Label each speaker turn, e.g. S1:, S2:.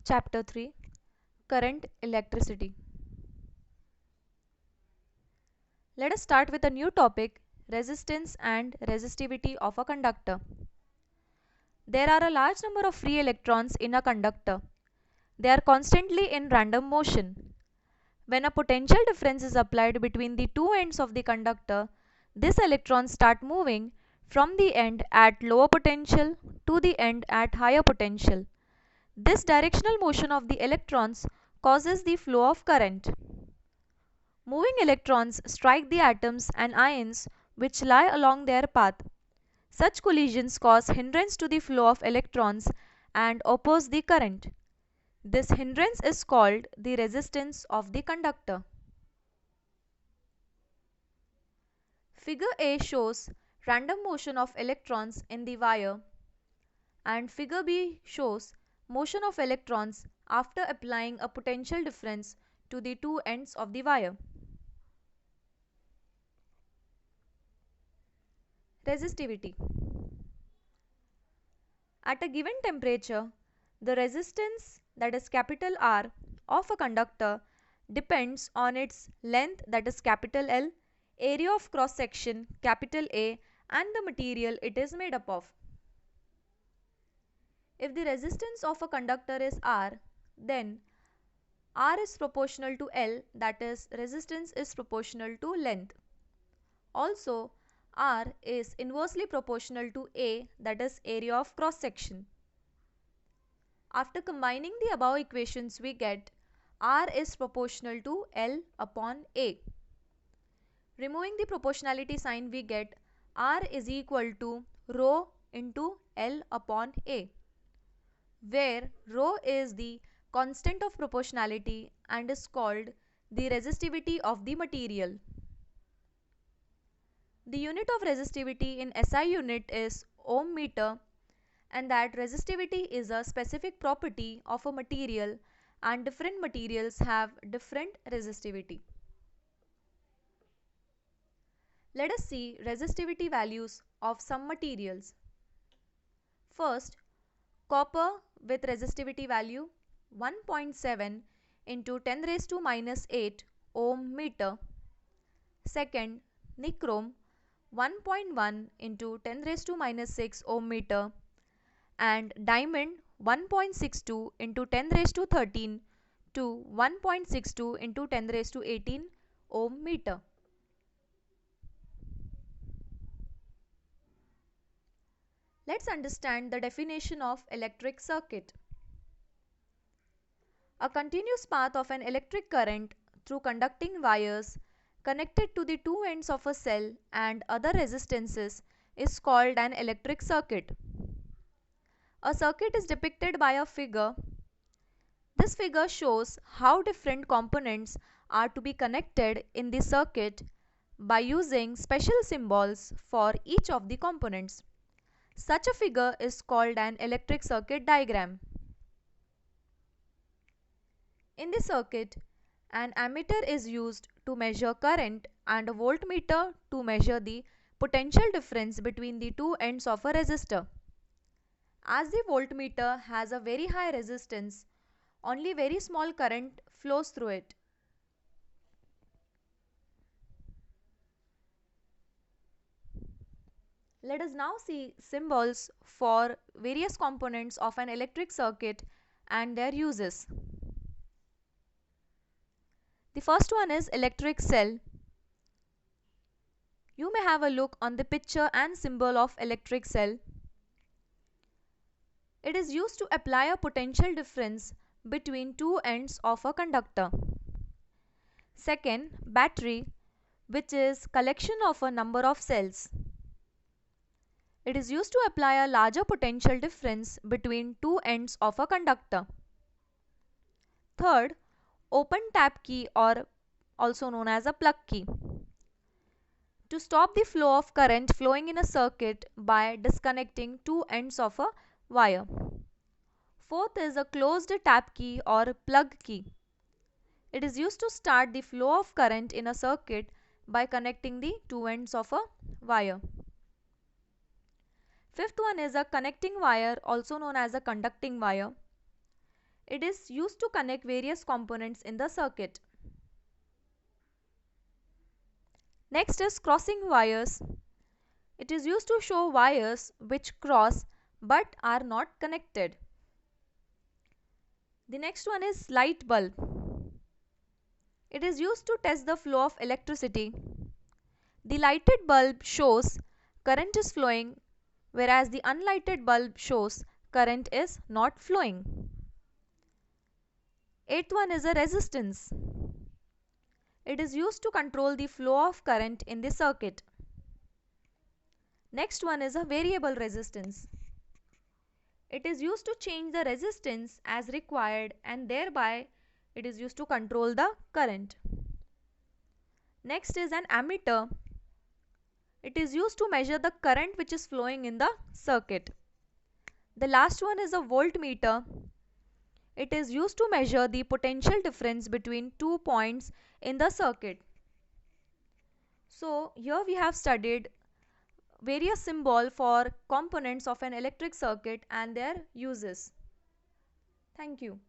S1: Chapter 3, Current Electricity. Let us start with a new topic, resistance and resistivity of a conductor. There are a large number of free electrons in a conductor. They are constantly in random motion. When a potential difference is applied between the two ends of the conductor, these electrons start moving from the end at lower potential to the end at higher potential. This directional motion of the electrons causes the flow of current. Moving electrons strike the atoms and ions which lie along their path. Such collisions cause hindrance to the flow of electrons and oppose the current. This hindrance is called the resistance of the conductor. Figure A shows random motion of electrons in the wire, and Figure B shows motion of electrons after applying a potential difference to the two ends of the wire. Resistivity. At a given temperature, the resistance, that is capital R, of a conductor depends on its length, that is capital L, area of cross section, capital A, and the material it is made up of. If the resistance of a conductor is R, then R is proportional to L, that is resistance is proportional to length. Also, R is inversely proportional to A, that is area of cross section. After combining the above equations, we get R is proportional to L upon A. Removing the proportionality sign, we get R is equal to rho into L upon A, where rho is the constant of proportionality and is called the resistivity of the material. The unit of resistivity in SI unit is ohm meter, and that resistivity is a specific property of a material and different materials have different resistivity. Let us see resistivity values of some materials. First, copper with resistivity value 1.7 into 10 raised to minus 8 ohm meter. Second, nichrome 1.1 into 10 raised to minus 6 ohm meter, and diamond 1.62 into 10 raised to 13 to 1.62 into 10 raised to 18 ohm meter. Let's understand the definition of electric circuit. A continuous path of an electric current through conducting wires connected to the two ends of a cell and other resistances is called an electric circuit. A circuit is depicted by a figure. This figure shows how different components are to be connected in the circuit by using special symbols for each of the components. Such a figure is called an electric circuit diagram. In the circuit, an ammeter is used to measure current and a voltmeter to measure the potential difference between the two ends of a resistor. As the voltmeter has a very high resistance, only very small current flows through it. Let us now see symbols for various components of an electric circuit and their uses. The first one is electric cell. You may have a look on the picture and symbol of electric cell. It is used to apply a potential difference between two ends of a conductor. Second, battery, which is collection of a number of cells. It is used to apply a larger potential difference between two ends of a conductor. Third, open tap key, or also known as a plug key, to stop the flow of current flowing in a circuit by disconnecting two ends of a wire. Fourth is a closed tap key or plug key. It is used to start the flow of current in a circuit by connecting the two ends of a wire. Fifth one is a connecting wire, also known as a conducting wire. It is used to connect various components in the circuit. Next is crossing wires. It is used to show wires which cross but are not connected. The next one is light bulb. It is used to test the flow of electricity. The lighted bulb shows current is flowing, whereas the unlighted bulb shows current is not flowing. Eighth one is a resistance. It is used to control the flow of current in the circuit. Next one is a variable resistance. It is used to change the resistance as required, and thereby it is used to control the current. Next is an ammeter. It is used to measure the current which is flowing in the circuit. The last one is a voltmeter. It is used to measure the potential difference between 2 points in the circuit. So here we have studied various symbols for components of an electric circuit and their uses. Thank you.